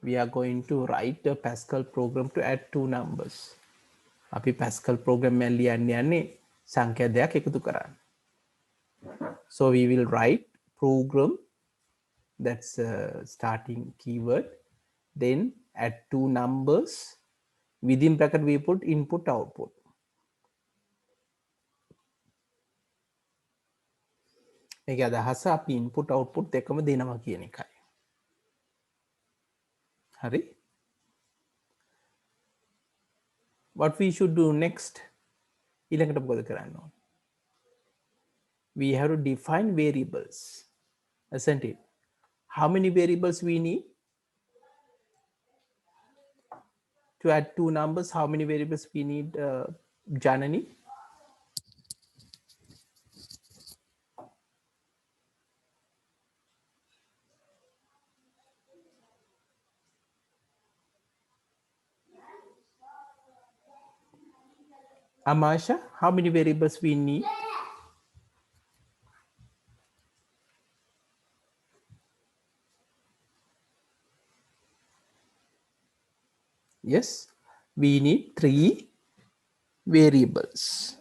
we are going to write a Pascal program to add two numbers. අපි Pascal program එක ලියන්න යන්නේ සංඛ්‍යා දෙකක් එකතු කරන්න. So we will write program, that's a starting keyword, then add two numbers, within bracket we put input output. මේක අදහස අපි input output දෙකම දෙනවා කියන එකයි. හරි? What we should do next? ඊළඟට මොකද කරන්න ඕන? We have to define variables, isn't it? How many variables we need to add two numbers? How many variables we need, Janani? Amasha, how many variables we need? Yes, we need 3 variables,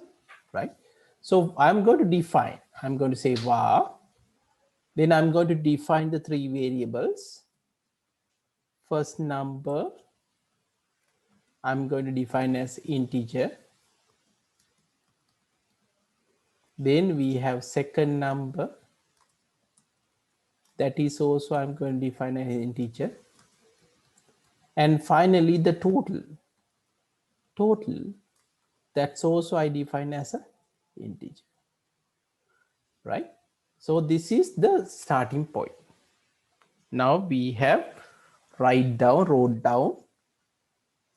right? So I'm going to define, I'm going to say var, then I'm going to define the 3 variables. First number I'm going to define as integer. Then we have second number, that is also I'm going to define as integer. And finally the total, that's also I define as a integer, right? So this is the starting point. Now we have wrote down,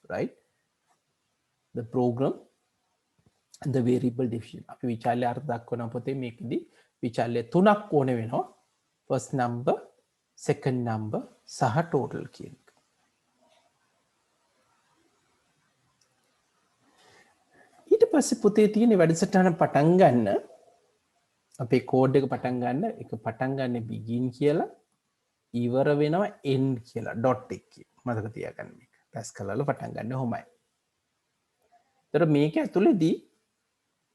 right, the program and the variable definition. අපි විචාල්‍ය අර්ථ දක්වන පොතේ මේකදී විචාල්‍ය 3ක් ඕන වෙනවා. first number, second number සහ total කියන එක. ඊට පස්සේ පොතේ තියෙන වැඩසටහන පටන් ගන්න අපේ කෝඩ් එක පටන් ගන්න එක පටන් ගන්න begin කියලා ඉවර වෙනවා end කියලා dot එකකින්. මතක තියාගන්න මේක. Pascal වල පටන් ගන්න ඔහොමයි. ඒතර මේක ඇතුළේදී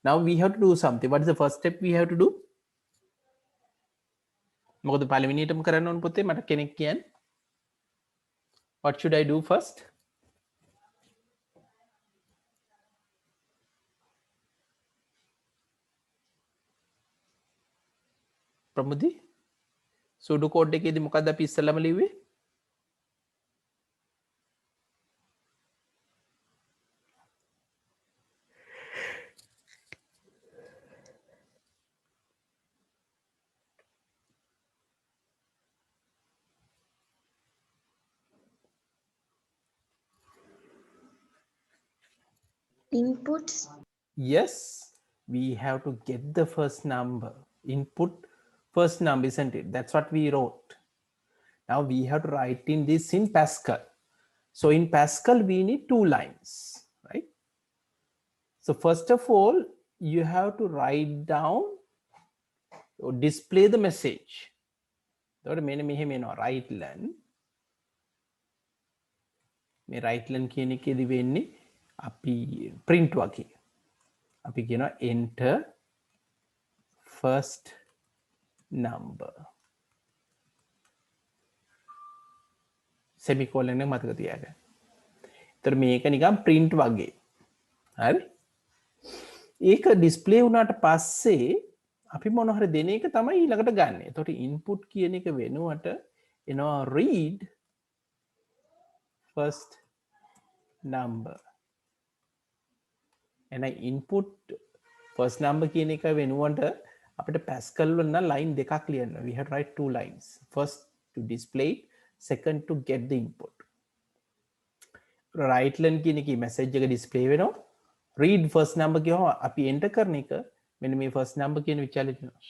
now we have to do something. What is the first step we have to do? මොකද පළවෙනියටම කරන්න ඕන පොතේ මට කෙනෙක් කියන්න. What should I do first? ප්‍රමුදි සුඩු කෝඩ් එකේදී මොකද්ද අපි ඉස්සෙල්ලාම ලිව්වේ? Inputs. Yes, we have to get the first number. Input first number, isn't it? That's what we wrote. Now we have to write in this in Pascal. So in Pascal we need 2 lines, right? So first of all you have to write down or display the message. එතකොට මෙන්න මෙහෙම එනවා right len. මේ right len කියන එකේදී වෙන්නේ අපි print වගේ. අපි කියනවා enter first number. semicolon එක මතක තියාගන්න. ඒතර මේක නිකන් print වගේ. හරි? ඒක display වුණාට පස්සේ අපි මොන හරි දෙන එක තමයි ඊළඟට ගන්න. එතකොට input කියන එක වෙනුවට එනවා read first number. and input first number කියන එක වෙනුවට අපිට Pascal වල නම් line දෙකක් ලියන්න. We have to write 2 lines. First to display, second to get the input. right len කියන එකේ message එක display වෙනවා. read first number කියවම අපි enter කරන එක මෙන්න මේ first number කියන විචාලේ තියෙනවා.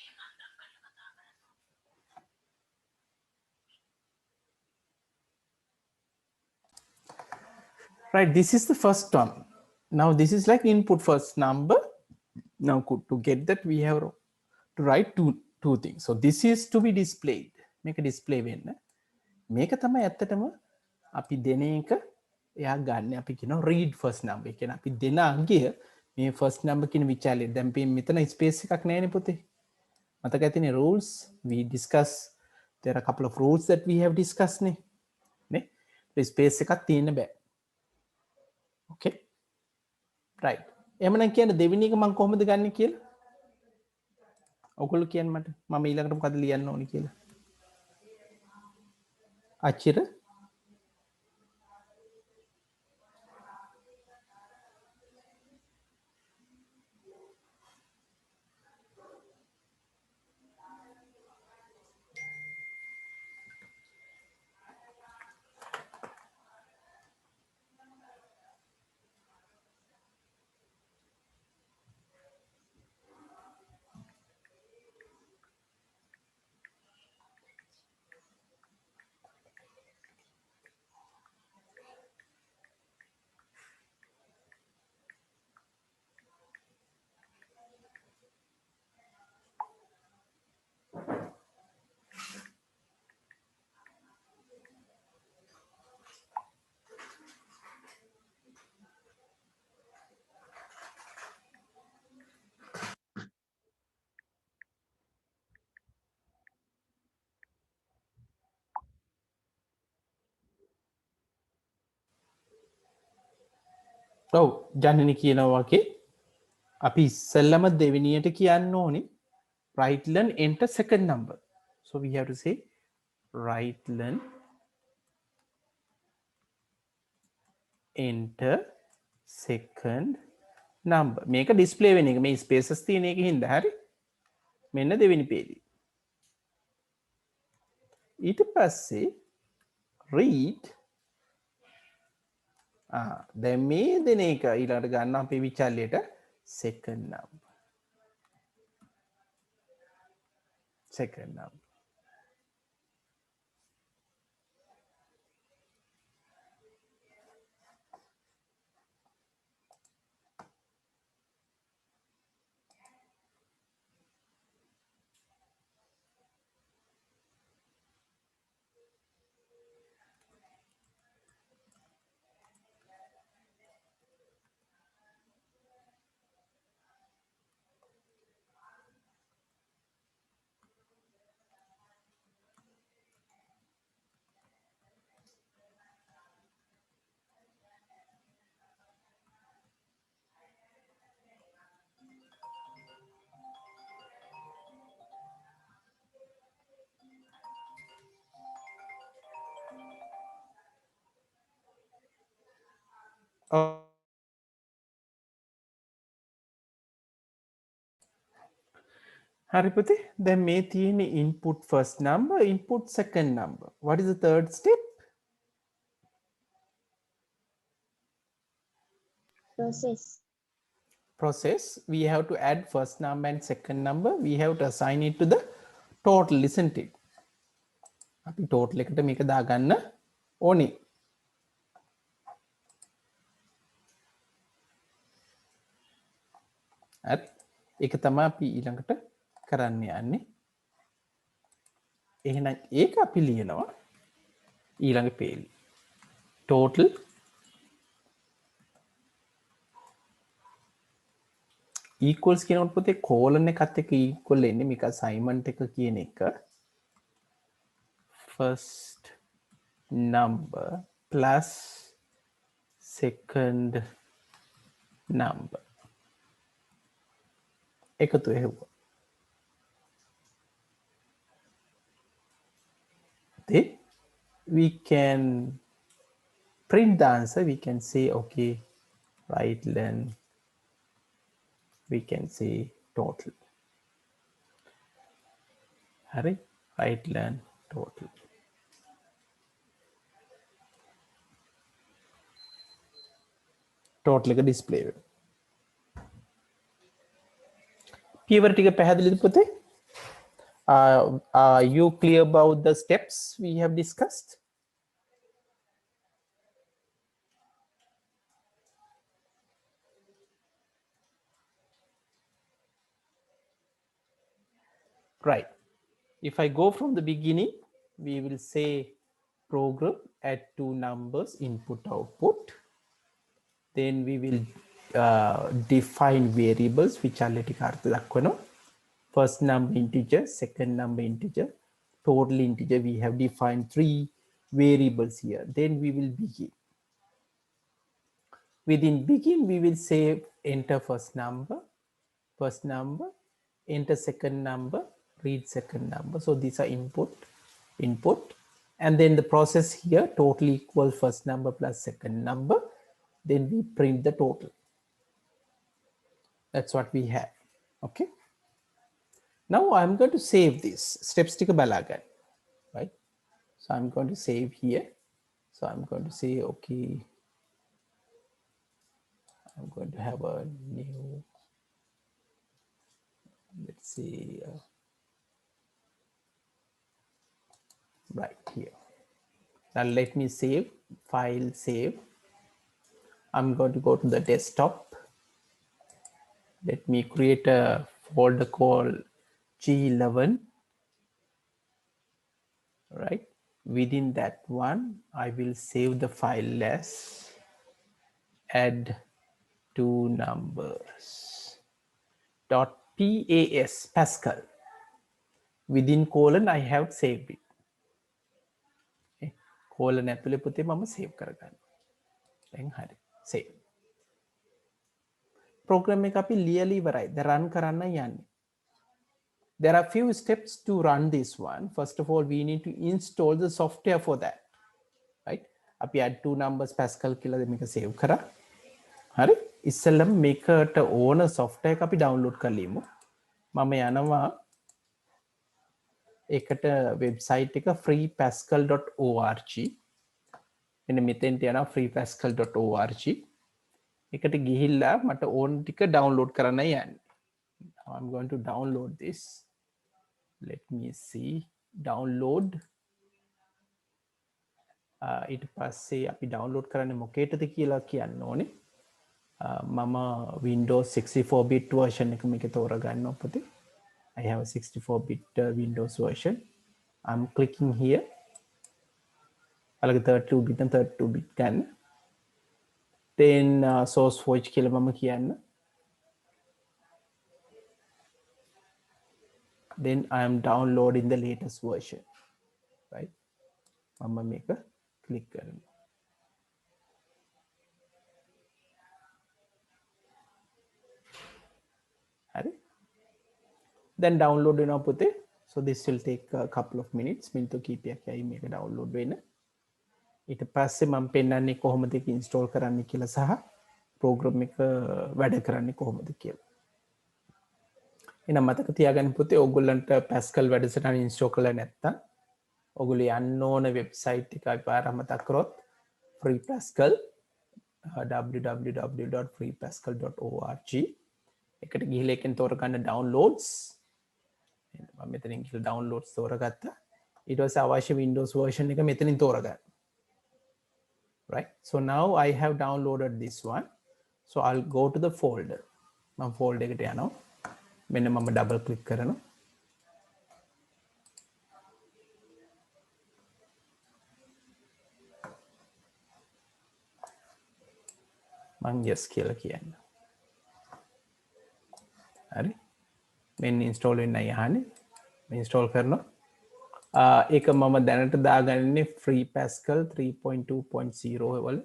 right, this is the first one. Now this is like input first number. Now to get that we have to write two things. So this is to be displayed. Make a display වෙන්න. මේක තමයි ඇත්තටම අපි දෙන එක එයා ගන්න අපි කියන රීඩ් ෆස් නම්බ එකෙන අපි දෙන අගිය මේ ෆස් නම්බ කියන විචාලේ දැම්පේ මෙතන ස්පේස් එකක් නෑන පොතේ මතක ඇතින rules we discuss there are a couple of rules that we have discussed නේ ස්පේස් එකක් තියෙන බෑ okay right එමනම් කියන දෙවෙනි එක මම කොහොමද ගන්න කියලා ඔගොල්ලෝ කියන්න මට මම ඊළඟට මොකද ලියන්න ඕනි කියලා අචිර ඔව් ජනනි කියනවා වගේ අපි ඉස්සෙල්ලම දෙවෙනියට කියන්න ඕනි Rightlen enter second number. So we have to say Rightlen enter second number. මේක ඩිස්ප්ලේ වෙන එක මේ ස්පේසස් තියෙන එක හින්දා හරි. මෙන්න දෙවෙනි පේජේ. ඊට පස්සේ read දැන් මේ දෙන එක ඊළඟට ගන්න අපේ විචල්‍යයට second number. Second number. හරි පුතේ දැන් මේ තියෙන input first number input second number what is the third step process we have to add first number and second number we have to assign it to the total isn't it අපි total එකට මේක දාගන්න ඕනේ හරි ඒක තමයි අපි ඊළඟට කරන්න යන්නේ එහෙනම් ඒක අපි ලියනවා ඊළඟ පේලි total equals කියනකොට පුතේ colon එකත් එක්ක equal එන්නේ මේක assignment එක කියන එක first number plus second number එකතු වෙවුවා we can print the answer we can say okay Rightlen we can say total හරි Rightlen total total එක display වෙනවා පියවර ටික පැහැදිලිද පුතේ are you clear about the steps we have discussed right if I go from the beginning we will say program add two numbers input output. Then we will define variables which are ටික අර්ථ දක්වනවා. First number integer, second number integer, total integer. We have defined three variables here. Then we will begin. Within begin, we will say enter first number, enter second number, read second number. So these are input, and then the process here total equal first number plus second number. Then we print the total. That's what we have. Okay. Now I'm going to save this steps tika balagan, right? So I'm going to save here. So I'm going to say, okay, I'm going to have a new, let's see, right here. Now let me save, file save. I'm going to go to the desktop. Let me create a folder called G11, right? Within that one, I will save the file as add two numbers .pas Pascal. Within colon, I have saved it. Okay. Colon ඇතුලේ පුතේ මම save කරගන්න. දැන් හරි. Save. Program එක අපි ලියලා ඉවරයි. දැන් run කරන්න යන්නේ. There are few steps to run this one. First of all, we need to install the software for that. Right? අපි add two numbers Pascal කියලා මේක save කරා. හරි? ඉස්සෙල්ලම මේකට ඕන software එක අපි download කරලිමු. මම යනවා ඒකට website එක freepascal.org. මෙන්න මෙතෙන්ට යනවා freepascal.org. එකට ගිහිල්ලා මට ඕන ටික download කරන්න යන්න. Now I'm going to download this. Let me see. Download. ඊට පස්සේ අපි download කරන්නේ මොකේටද කියලා කියන්න ඕනේ. මම Windows 64-bit version එක මේක තෝරගන්නවා පුතේ. I have a 64-bit Windows version. I'm clicking here. අලගේ 32-bit and 32-bit ගන්න. Then SourceForge කියලා මම කියන්න. Then I am downloading the latest version, right? මම මේක click කරනවා. හරි? Then download වෙනවා පුතේ. So this will take a couple of minutes. මිනිත්තු කිහිපයක් යයි මේක download වෙන්න. ඊට පස්සේ මම පෙන්නන්නේ කොහොමද ඒක install කරන්න කියලා සහ program එක වැඩ කරන්නේ කොහොමද කියලා. එහෙනම් මතක තියාගන්න පුතේ ඕගොල්ලන්ට Pascal වැඩසටහන install කරලා නැත්නම් ඔගොල්ලෝ යන්න ඕන website එක පාරක් මතක් කරොත් free Pascal www.freepascal.org එකට ගිහිල්ලා එකෙන් තෝරගන්න downloads. මම මෙතනින් ගිහලා downloads තෝරගත්තා. ඊට පස්සේ අවශ්‍ය Windows version එක මෙතනින් තෝරගන්න. Right? So now I have downloaded this one. So I'll go to the folder. මම folder එකට යනවා. මෙන්න මම double click කරනවා. මම yes කියලා කියන්න. හරි? මෙන්න install වෙන්නයි අහන්නේ. මම install කරනවා. ඒක මම දැනට දාගන්නේ free Pascal 3.2.0 වල.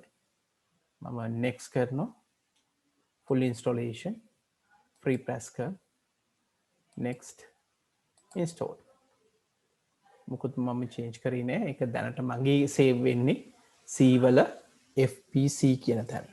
මම next කරනවා. Full installation free Pascal. Next install. මොකද මම change කරේ නෑ. ඒක දැනට මගේ save වෙන්නේ C වල FPC කියන තැන.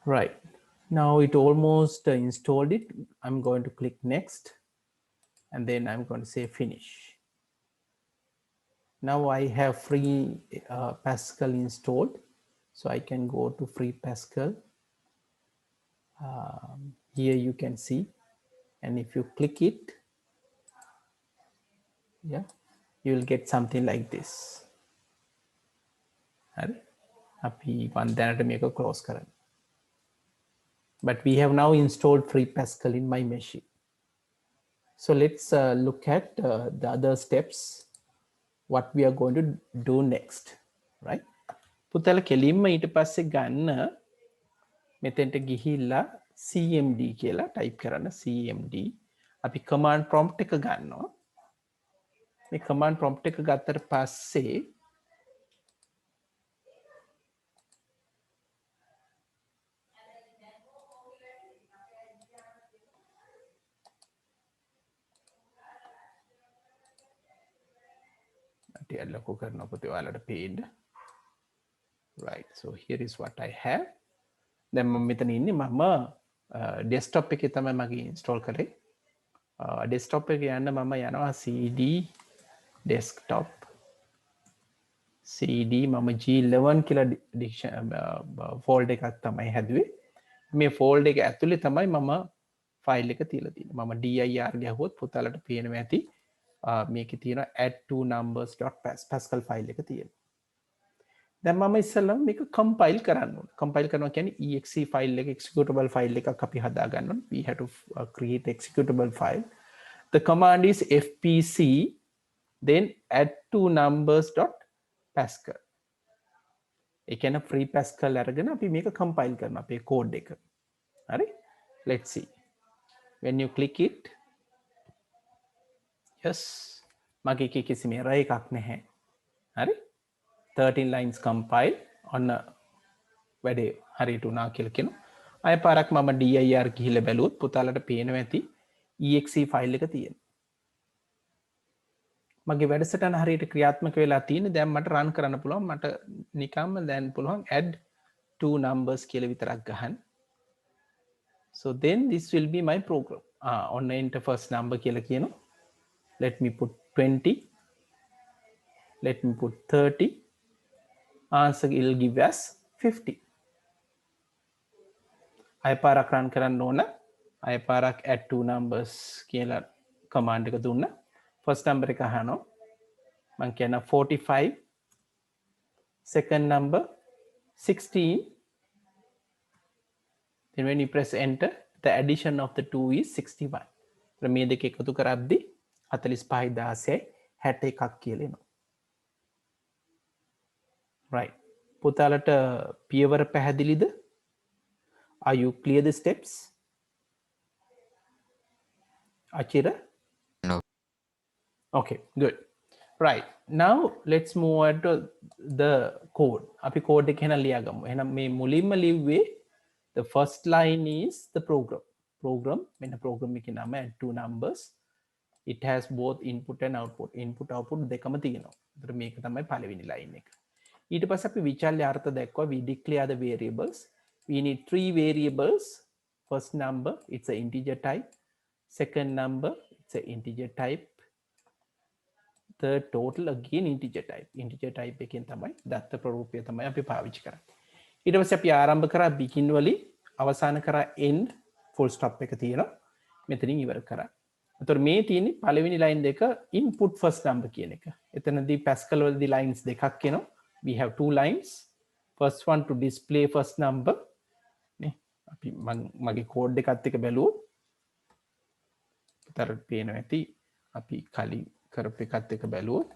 Right. Now it almost installed it. I'm going to click next and then I'm going to say finish. Now I have free Pascal installed. So I can go to free Pascal. Here you can see, and if you click it, yeah, you will get something like this. හරි අපි මන් දැනට මේක close කරන්න. But we have now installed free Pascal in my machine. So let's look at the other steps, what we are going to do next, right? පුතල කෙලින්ම ඊට පස්සේ ගන්න මෙතෙන්ට ගිහිල්ලා cmd කියලා type කරන්න. cmd අපි command prompt එක ගන්නවා. මේ command prompt එක ගත්තට පස්සේ ලොකු කරන පුතේ ඔයාලට පේන්න. Right, so here is what I have. දැන් මම මෙතන ඉන්නේ මම desktop එකේ තමයි මගේ install කරේ. desktop එකේ යන්න මම යනවා cd desktop cd මම G11 කියලා folder එකක් තමයි හැදුවේ. මේ folder එක ඇතුලේ තමයි මම file එක තියලා තියෙන්නේ. මම dir ගහුවොත් පුතාලට පේනවා ඇති මේකේ තියෙනවා add2numbers.pascal file එක තියෙනවා. දැන් මම ඉස්සෙල්ලාම මේක compile කරන්න ඕන. compile කරනවා කියන්නේ exe file එක executable file එකක් අපි හදා ගන්න ඕන. We have to create executable file. The command is fpc then add2numbers.pascal. ඒ කියන්නේ free pascal අරගෙන අපි මේක compile කරනවා අපේ code එක. හරි? Let's see. When you click it, yes, මගේ එකේ කිසිම error එකක් නැහැ. හරි? 13 lines compile on වැඩේ හරියට උනා කියලා කියනවා. අය පාරක් මම dir ගිහිල්ලා බැලුවොත් පුතාලට පේනවා ඇති exe file එක තියෙනවා. මගේ වැඩසටහන හරියට ක්‍රියාත්මක වෙලා තියෙන්නේ. දැන් මට run කරන්න පුළුවන්. මට නිකම්ම දැන් පුළුවන් add two numbers කියලා විතරක් ගහන්න. So then this will be my program. On enter first number කියලා කියනවා. Let me put 20. Let me put 30. Answer will give us 50. අය පාරක් run කරන්න ඕන. අය පාරක් add two numbers කියලා command එක දුන්න. First number එක අහනවා. මම කියන 45. Second number 16. Then when you press enter, the addition of the two is 61. මේ දෙක එකතු කරද්දී 45061 කියලා එනවා. Right. පුතාලට පියවර පැහැදිලිද? Are you clear the steps? Achira? No. Okay, good. Right. Now let's move on to the code. අපි code එක එහෙනම් ලියාගමු. එහෙනම් මේ මුලින්ම ලිව්වේ the first line is the program. මෙන්න program එකේ නම add two numbers. It has both input and output. Input output දෙකම තියෙනවා. ඒතර මේක තමයි පළවෙනි line එක. ඊට පස්සේ අපි විචල්්‍ය අර්ථ දැක්වුවා. We declare the variables. We need three variables. First number, it's an integer type. Second number, it's an integer type. Third total, again integer type. Integer type එකෙන් තමයි දත්ත ප්‍රරූපය තමයි අපි පාවිච්චි කරන්නේ. ඊට පස්සේ අපි ආරම්භ කරා begin වලින් අවසන් කරා end full stop එක තියෙනවා. මෙතනින් ඉවර කරා. එතකොට මේ තියෙන්නේ පළවෙනි line දෙක input first number කියන එක. එතනදී Pascal වලදී lines දෙකක් එනවා. We have two lines. First one to display first number. නේ අපි මගේ code එකත් එක්ක බැලුවොත් උතරට පේනවා ඇති අපි කලින් කරපු එකත් එක්ක බැලුවොත්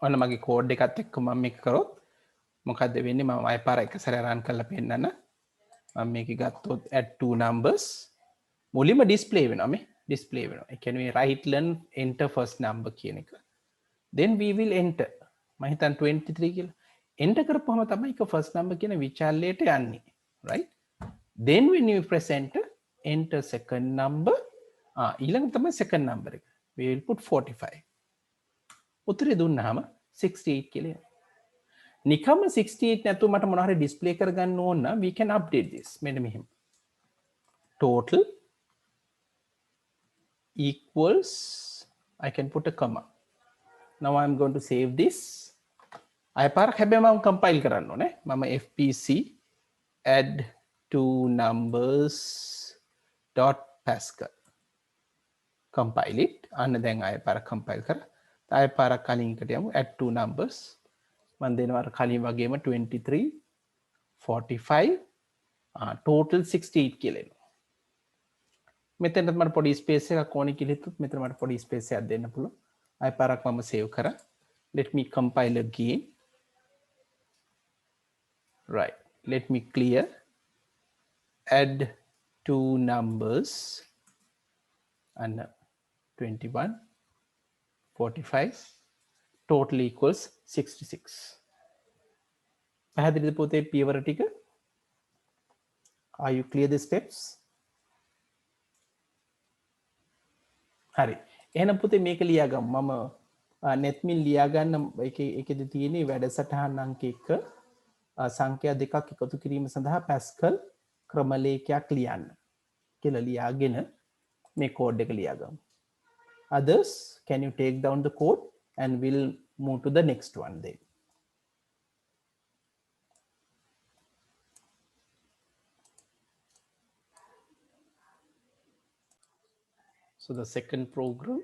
ඔන්න මගේ code එකත් එක්ක මම මේක කරොත් මොකද්ද වෙන්නේ? මම ආයෙ පාර එක සැරේ run කරලා පෙන්නන්න. මම මේක ගත්තොත් add two numbers මුලින්ම display වෙනවා මේ display වෙනවා. ඒ කියන්නේ right learn enter first number කියන එක. Then we will enter. මම හිතන් 23 කියලා. enter කරපුවම තමයි ඒක first number කියන විචල්‍යයට යන්නේ. Right? Then when you press enter second number. ඊළඟ තමයි second number එක. We will put 45. උත්තරේ දුන්නාම 68 කියලා. නිකම්ම 68 නැතුව මට මොනවා හරි ඩිස්ප්ලේ කරගන්න ඕන නම් we can update this. මෙන්න මෙහෙම. Total equals, I can put a comma. Now I'm going to save this. අය පාරක් හැබැයි මම compile කරන්න ඕනේ. මම fpc add two numbers dot pascal compile it. අන්න දැන් අය පාරක් compile කරා. අය පාරක් කලින් එකට යමු. add two numbers. මම දෙනවා කලින් වගේම 23 45 total 68 කියලා එනවා. මෙතනත් මට පොඩි ස්පේස් එකක් ඕනේ කියලා හිතුවොත් මෙතන මට පොඩි ස්පේස් එකක් දෙන්න පුළුවන්. අය පාරක් මම save කරා. Let me compile again. Right, let me clear. Add two numbers and 21 45 total equals 66. පැහැදිලිද පුතේ පියවර ටික? Are you clear the steps? හරි. එහෙනම් පුතේ මේක ලියාගමු. මම netmin ලියාගන්න එකේදී තියෙන්නේ වැඩසටහන් අංක 1 සංඛ්‍යා දෙකක් එකතු කිරීම සඳහා පැස්කල් ක්‍රමලේඛයක් ලියන්න කියලා ලියාගෙන මේ කෝඩ් එක ලියාගමු. Others, can you take down the code and we'll move to the next one then. So the second program,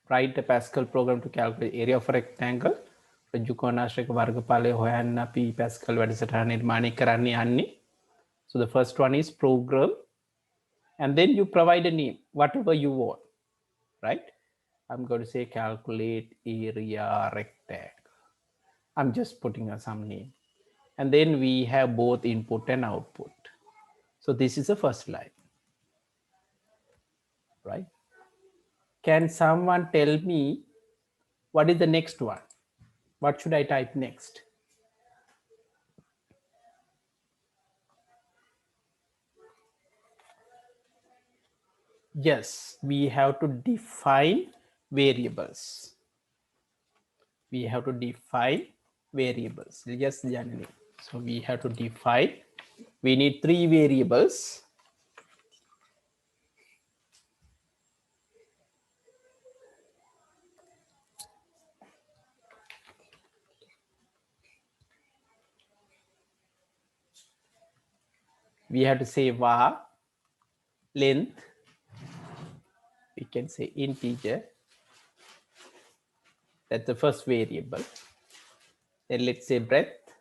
write a Pascal program to calculate area of a rectangle. රජුකෝණාශ්‍රයක වර්ගඵලය හොයන්න අපි Pascal වැඩසටහන නිර්මාණය කරන්න යන්නේ. So the first one is program, and then you provide a name, whatever you want, right? I'm going to say calculate area rectangle. I'm just putting some name. And then we have both input and output. So this is the first line, right? Can someone tell me what is the next one? What should I type next? Yes, we have to define variables. We have to define variables. Yes, Janani. So we have to define. We need 3 variables. We have to say var, length, we can say integer. That's the first variable. Then let's say breadth.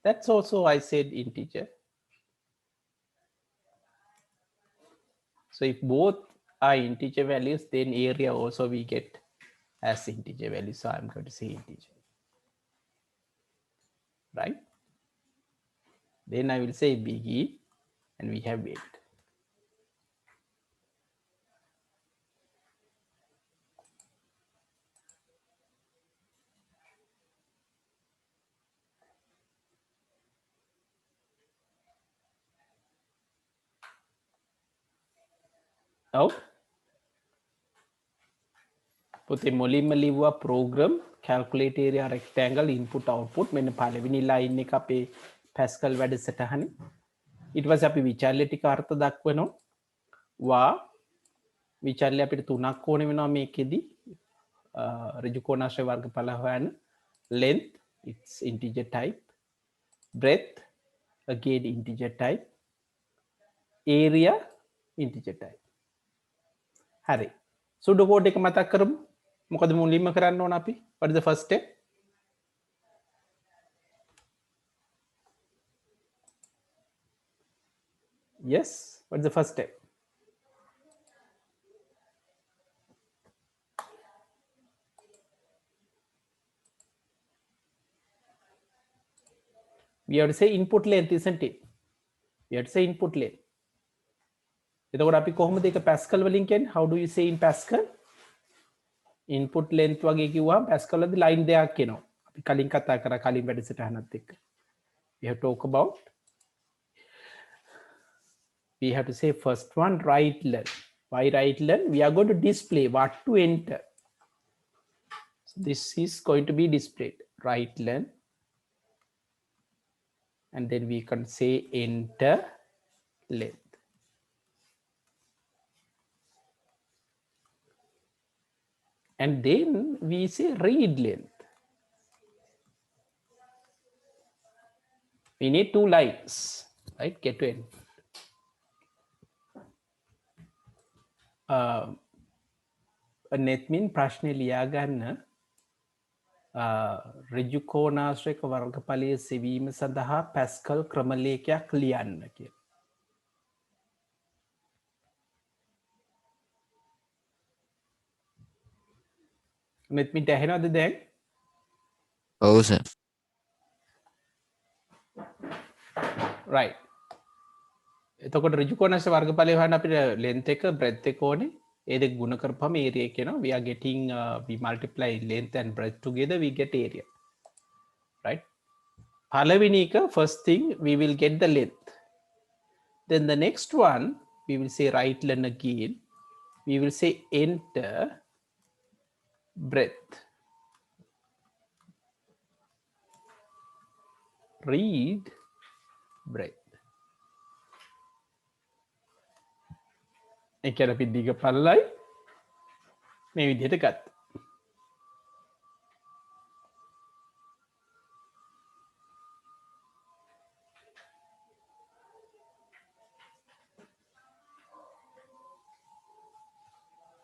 That's also, I said, integer. So if both are integer values, then area also we get as integer value. So I'm going to say integer, right? Then I will say begin, and we have weight. Now, පුතේ මුලින්ම ලිව්වා program calculate area rectangle input output මෙන්න පළවෙනි line එක අපේ Pascal වැඩසටහනේ. ඊට පස්සේ අපි විචල්්‍ය ටික අර්ථ දක්වනවා. වා විචල්්‍ය අපිට 3ක් ඕනේ වෙනවා මේකෙදි. ඍජුකෝණාශ්‍රය වර්ගඵල හොයන්න. Length, it's integer type. Breadth, again integer type. Area, integer type. හරි. සුඩෝ කෝඩ් එක මතක් කරමු. මොකද මුලින්ම කරන්න ඕන අපි? What is the first step? Yes, what is the first step? We have to say input length, isn't it? We have to say input length. එතකොට අපි කොහොමද ඒක Pascal වලින් කියන්නේ? How do you say in Pascal? Input length වගේ කිව්වම Pascal වලදී line දෙකක් එනවා. අපි කලින් කතා කරා කලින් වැඩසටහනත් එක්ක. We have to talk about. We have to say first one right len. Why right len? We are going to display what to enter. this is going to be displayed, right len, and then we can say enter length. And then we say read length. We need 2 lines, right? Get to end. නෙත්මින් ප්‍රශ්නය ලියාගන්න රිජු කෝනාශ්‍රයක වර්ගඵලය සෙවීම සඳහා Pascal ක්‍රමලේඛයක් ලියන්න කිය. නෙත්මිට ඇහෙනවද දැන්? ඔව් sir. right. එතකොට රිජු කෝනාශ්‍රය වර්ගඵලය හොයන්න අපිට length එක breadth එක ඕනේ. ඒ දෙක ගුණ කරපුවම area එක එනවා. We are getting we multiply length and breadth together, we get area. Right? පළවෙනි එක first thing we will get the length. Then the next one we will say right len again. We will say enter breadth. Read breadth. ඒ කියන්නේ අපි දිග පළලයි මේ විදිහට ගත්තා.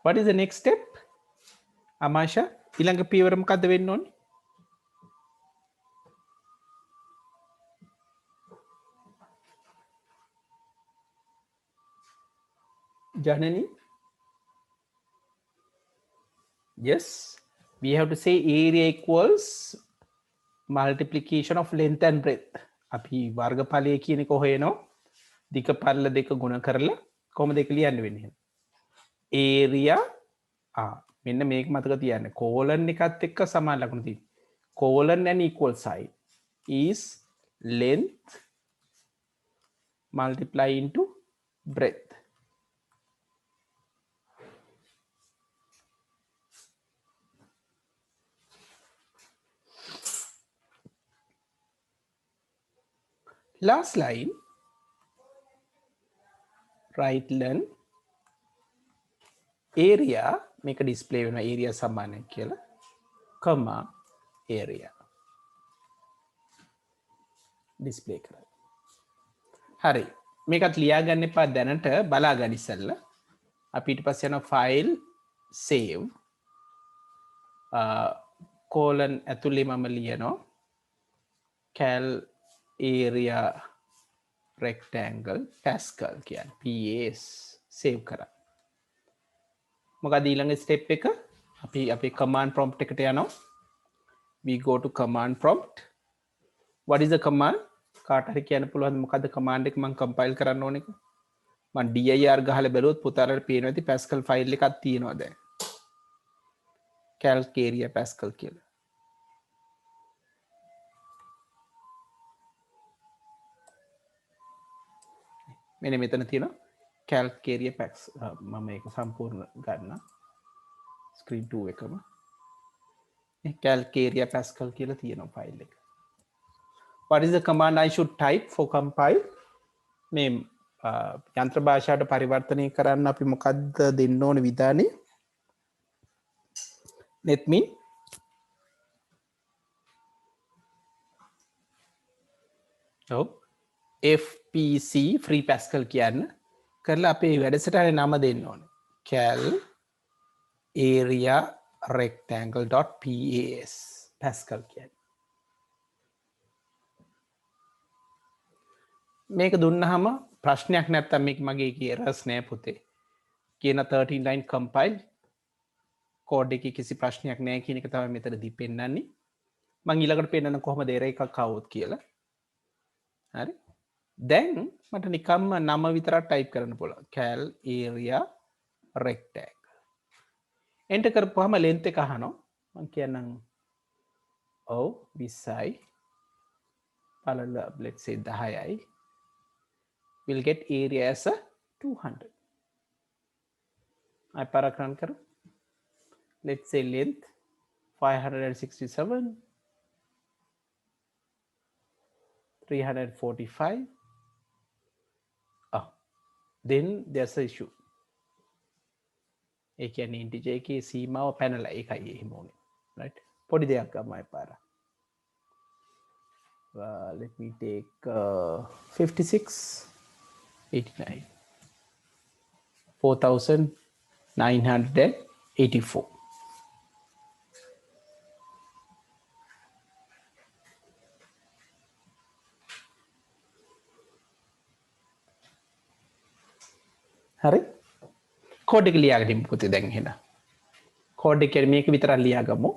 What is the next step? Amasha, ඊළඟ පියවර මොකද්ද වෙන්න ඕනේ? Janani? Yes, we have to say area equals multiplication of length and breadth. අපි වර්ගඵලය කියන එක හොයනවා. දිග පළල දෙක ගුණ කරලා කොහොමද ඒක ලියන්න වෙන්නේ? area මෙන්න මේක මතක තියන්න. colon එකත් එක්ක සමාන ලකුණු තියෙනවා. colon and equal sign is length multiply into breadth. Last line, right len area මේක display වෙනවා area සමානයි කියලා, comma area display කරා. හරි, මේකත් ලියා ගන්න එපා දැනට, බලා ගන්න ඉස්සෙල්ලා. අපි ඊට පස්සේ යනවා file save colon ඇතුලේ මම ලියනවා cal area rectangle pascal කියන්නේ pas save කරා. මොකද ඊළඟ step එක අපි අපේ command prompt එකට යනවා. We go to command prompt. What is the command? කාට හරි කියන්න පුළුවන්ද මොකද්ද command එක මම compile කරන්න ඕන එක? මම dir ගහලා බැලුවොත් පුතාලට පේනවා ඇති pascal file එකක් තියෙනවා දැන්. calc area pascal කියලා. මෙන්න මෙතන තියෙනවා calc area packs. මම මේක සම්පූර්ණ ගන්න screen 2 එකම. මේ calc area pascal කියලා තියෙනවා file එක. What is the command I should type for compile? මේ යන්ත්‍ර භාෂාවට පරිවර්තනය කරන්න අපි මොකද්ද දෙන්න ඕන විධානය? netmin fpc free pascal කියන්න කරලා අපේ වැඩසටහනේ නම දෙන්න ඕනේ. cal area rectangle.pas pascal කියන්නේ. මේක දුන්නාම ප්‍රශ්නයක් නැත්තම් මේක මගේ errors නෑ පුතේ. කියන 13 line compile code එකේ කිසි ප්‍රශ්නයක් නෑ කියන එක තමයි මෙතනදී පෙන්නන්නේ. මම ඊළඟට පෙන්නන කොහොමද error එකක් આવොත් කියලා. හරි. දැන් මට නිකම්ම නම විතරක් ටයිප් කරන්න පුළුවන්. cal area rectangle. enter කරපුවාම length එක අහනවා. මම කියන්නම් ඔව් 20යි. පළල let's say 10යි. We'll get area as a 200. I paragraph karo. Let's say length 567, 345. Then there's an issue. ඒ කියන්නේ integer එකේ සීමාව පැනලා ඒකයි එහෙම උනේ. Right? පොඩි දෙයක් ගමයි පාර. Let me take 56, 89, 4,984. හරි කෝඩ් එක ලියාගනිමු පුතේ දැන් එහෙනම් කෝඩ් එක මේක විතරක් ලියාගමු.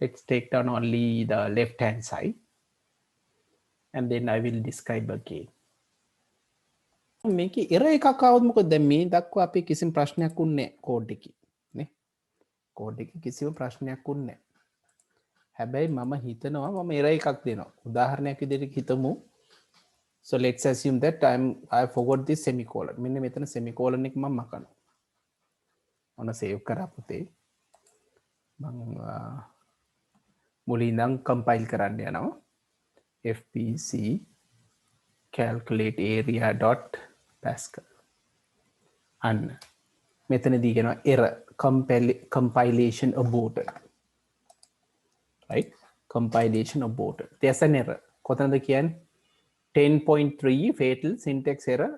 Let's take down only the left hand side and then I will describe again. මේකේ error එකක් ආවොත් මොකද දැන් මේ දක්වා අපේ කිසිම ප්‍රශ්නයක් උන්නේ නැහැ කෝඩ් එකේ නේ කෝඩ් එකේ කිසිම ප්‍රශ්නයක් උන්නේ නැහැ හැබැයි මම හිතනවා මම error එකක් දෙනවා උදාහරණයක් විදිහට හිතමු. So let's assume that I forgot this semicolon. මෙන්න මෙතන semicolon එක මම මකනවා. ඔන්න save කරා පුතේ. මම මුලින් ඉඳන් compile කරන්න යනවා. fpc calculate area.pascal. අන්න මෙතනදී කියනවා error compilation aborted. Right? Compilation aborted. There's an error. කොතනද කියන්නේ 10.3 fatal syntax error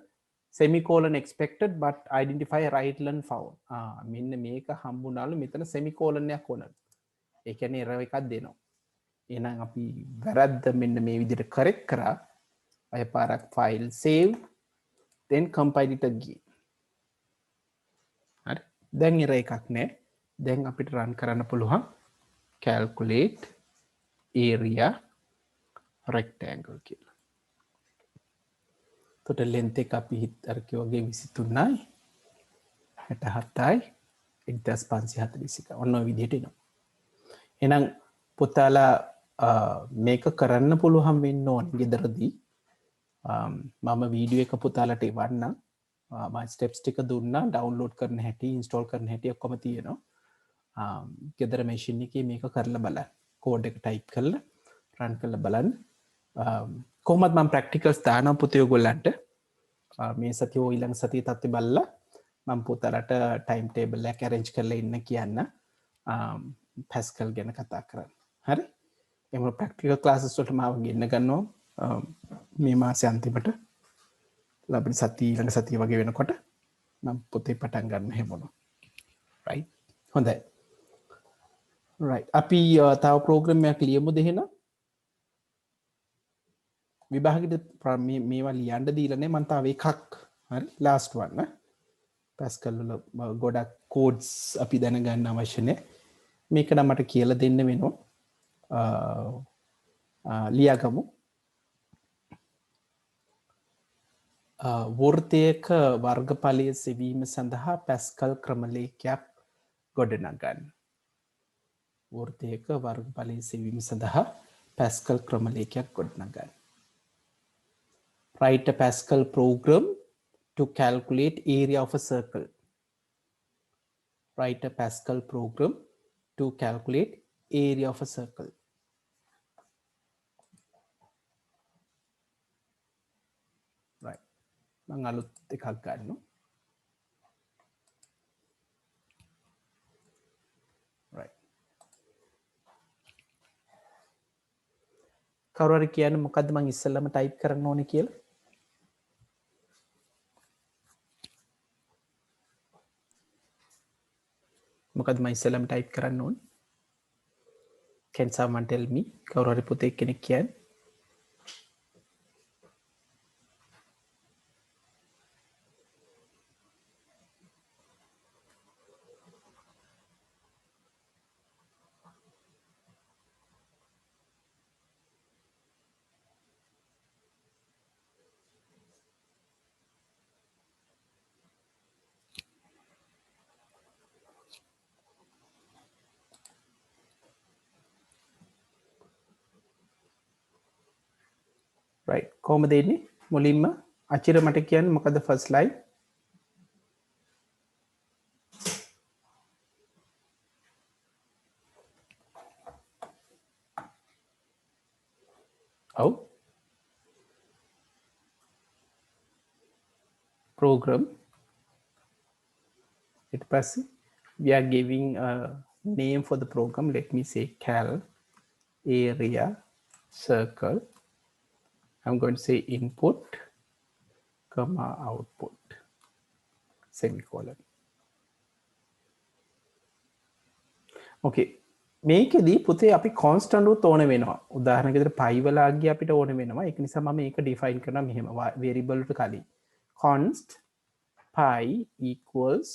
semicolon expected but identify right line found. මෙන්න මේක හම්බුනාලු මෙතන semicolon එකක් ඕනද. ඒ කියන්නේ error එකක් දෙනවා. එහෙනම් අපි වැරද්ද මෙන්න මේ විදිහට correct කරා. අය පාරක් file save then compile it again. හරි. දැන් error එකක් නැහැ. දැන් අපිට run කරන්න පුළුවන් calculate area rectangle කියලා. තොට ලෙන්ත එක අපි හිත් අරක වගේ 23යි 67යි 1541 ඔන්න ඔය විදිහට එනවා. එහෙනම් පුතාලා මේක කරන්න පුළුවන් වෙන්න ඕන ගෙදරදී. මම වීඩියෝ එක පුතාලට එවන්නම්. මම ස්ටෙප්ස් ටික දුන්නා ඩවුන්ලෝඩ් කරන්න හැටි ඉන්ස්ටෝල් කරන්න හැටි ඔක්කොම තියෙනවා. ගෙදර මැෂින් එකේ මේක කරලා බලන්න. කෝඩ් එක ටයිප් කරලා රන් කරලා බලන්න. කොහොමද මම ප්‍රැක්ටිකල්ස් දානවා පුතේ ඔයගොල්ලන්ට මේ සතිය ඊළඟ සතිය තත්ත්වය බලලා මම පුතාලට ටයිම් ටේබල් එක arrange කරලා ඉන්න කියන්න Pascal ගැන කතා කරන්න. හරි? එහෙනම් ප්‍රැක්ටිකල් ක්ලාසස් වලට මාව ගෙන්න ගන්නවා මේ මාසේ අන්තිමට ලබන සතිය ඊළඟ සතිය වගේ වෙනකොට මම පොතේ පටන් ගන්න හැමෝම. right? හොඳයි. right. අපි තව ප්‍රෝග්‍රෑම් එකක් ලියමුද එහෙනම්? විභාගෙට මේවා ලියන්න දීලා නැහැ මම තව එකක් හරි last one Pascal වල ගොඩක් codes අපි දැනගන්න අවශ්‍ය නැහැ මේක නම් මට කියලා දෙන්න වෙනවා ලියාගමු වෘත්තයක වර්ගඵලය සෙවීම සඳහා Pascal ක්‍රමලේඛයක් ගොඩනගන්න වෘත්තයක වර්ගඵලය සෙවීම සඳහා Pascal ක්‍රමලේඛයක් ගොඩනගන්න Write a Pascal program to calculate area of a circle. Write a Pascal program to calculate area of a circle. Right. මම අලුත් එකක් ගන්නවා. Right. කවුරු හරි කියන්නේ මොකද්ද මම ඉස්සෙල්ලාම ටයිප් කරන්න ඕනේ කියලා? මොකද මම ඉස්සෙල්ලාම ටයිප් කරන්න ඕනේ? Can someone tell me? කවුරු හරි පුතේ කෙනෙක් කියන්නේ? right කොහොමද එන්නේ මුලින්ම අචිර මට කියන්න මොකද first line Oh, program. It passive. We are giving a name for the program. Let me say cal area circle. I'm going to say input comma output semicolon. Okay. මේකෙදී පුතේ අපි constant උත් ඕන වෙනවා. උදාහරණයක් විදිහට pi වලාගේ අපිට ඕන වෙනවා. ඒක නිසා මම මේක define කරනවා මෙහෙම variable වලට කලින්. const pi equals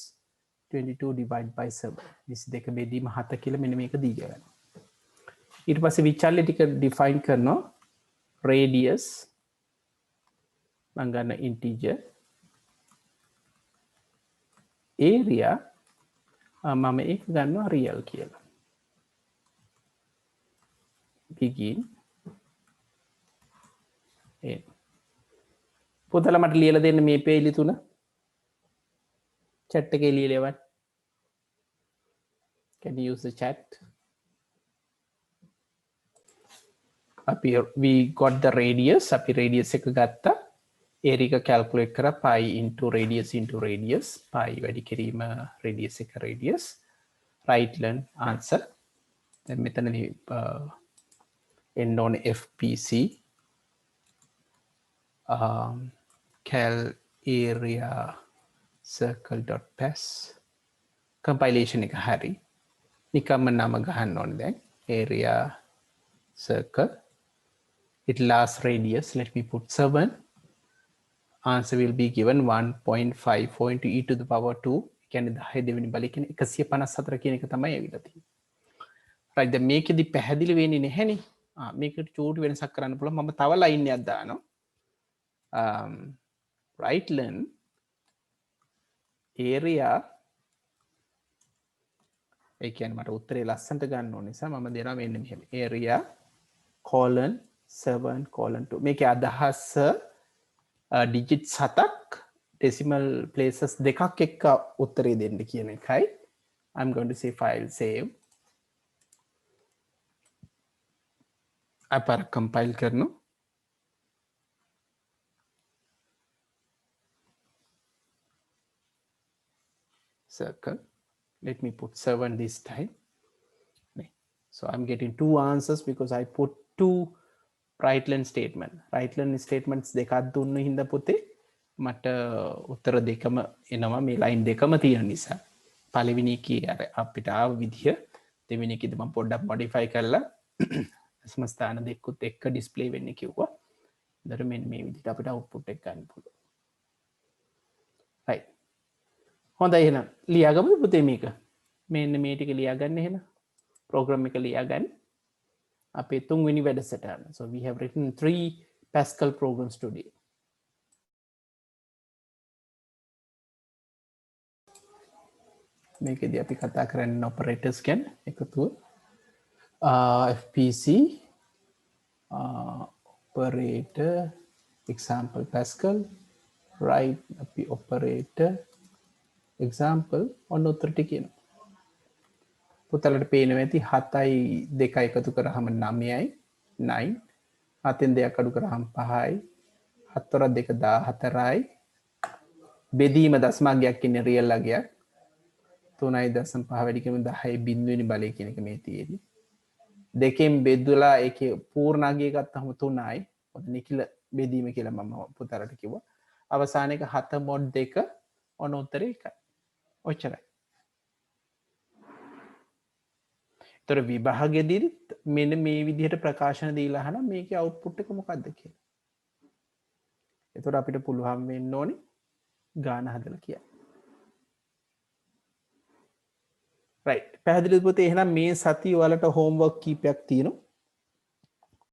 22 divided by 7. 22 බෙදීම 7 කියලා මෙන්න මේක දීගෙන. ඊට පස්සේ විචල්්‍ය ටික define කරනවා radius මම ගන්න integer area මම ඒක ගන්නවා real කියලා. begin end. පුතලා මට ලියලා දෙන්න මේ පේලි තුන chat එකේ ලියලෙවන්න. Can you use the chat? අපි we got the radius අපි radius එක ගත්තා. area එක calculate කරා pi into radius pi වැඩි කිරීම radius එක radius right learn answer. දැන් මෙතනදී end on fpc cal area circle.pass compilation එක හරි නිකම්ම නම ගහන්න ඕනේ දැන් area circle it last radius let me put 7 answer will be given 1.54 into e to the power 2 කියන්නේ 10 දෙවෙනි බලය කියන්නේ 154 කියන එක තමයි ඇවිල්ලා තියෙන්නේ right දැන් මේකෙදි පැහැදිලි වෙන්නේ නැහැනේ මේකට චූටි වෙනසක් කරන්න පුළුවන් මම තව ලයින් එකක් දානවා right learn area ඒ කියන්නේ මට උත්තරේ ලස්සනට ගන්න ඕන නිසා මම දෙනවා මෙන්න මෙහෙම area colon 7 colon 2 මේකේ අදහස digit 7ක් decimal places දෙකක් එක්ක උත්තරේ දෙන්න කියන එකයි I'm going to say file save අපර compile කරනවා circle let me put 7 this time so I'm getting two answers because I put two right line statements දෙකක් දුන්න හින්දා පුතේ මට උත්තර දෙකම එනවා මේ line දෙකම තියෙන නිසා පළවෙනි එකේ අර අපිට ආව විදිය දෙවෙනි එකේදී මම පොඩ්ඩක් modify කරලා දශම ස්ථාන දෙකකුත් එක්ක display වෙන්නේ කිව්වා. ඊට මෙන්න මේ විදිහට අපිට output එක ගන්න පුළුවන්. right හොඳයි එහෙනම් ලියාගමු පුතේ මේක මෙන්න මේ ටික ලියාගන්න එහෙනම් program එක ලියාගන්න අපේ තුන්වෙනි වැඩසටහන so we have written 3 Pascal programs today මේකෙදී අපි කතා කරන්නේ operators ගැන එකතුව fpc operator example Pascal right අපි operator example ඔන්න උත්තර ටික කියනවා පුතලට පේනවා ඇති 7යි 2යි එකතු කරාම 9යි 9 7න් 2ක් අඩු කරාම 5යි 7 2 14යි බෙදීම දශමාංගයක් ඉන්නේ රියල් අගයක් 3.5 වැඩි කිරීම 10 බිඳුවෙනි බලය කියන එක මේ තියෙන්නේ දෙකෙන් බෙදලා ඒකේ පූර්ණ අගය ගත්තම 3යි ඔතන නිකිල බෙදීම කියලා මම පුතලට කිව්වා අවසාන එක 7 mod 2 ඔන්න උත්තරේ එකයි ඔච්චරයි තොර විභාගෙදී මෙන්න මේ විදිහට ප්‍රකාශන දීලා අහන මේකේ output එක මොකක්ද කියලා. එතකොට අපිට පුළුවන් වෙන්න ඕනේ ගාන හදලා කියන්න. right පැහැදිලිද පුතේ එහෙනම් මේ සතිය ඔයාලට homework කීපයක් තියෙනවා.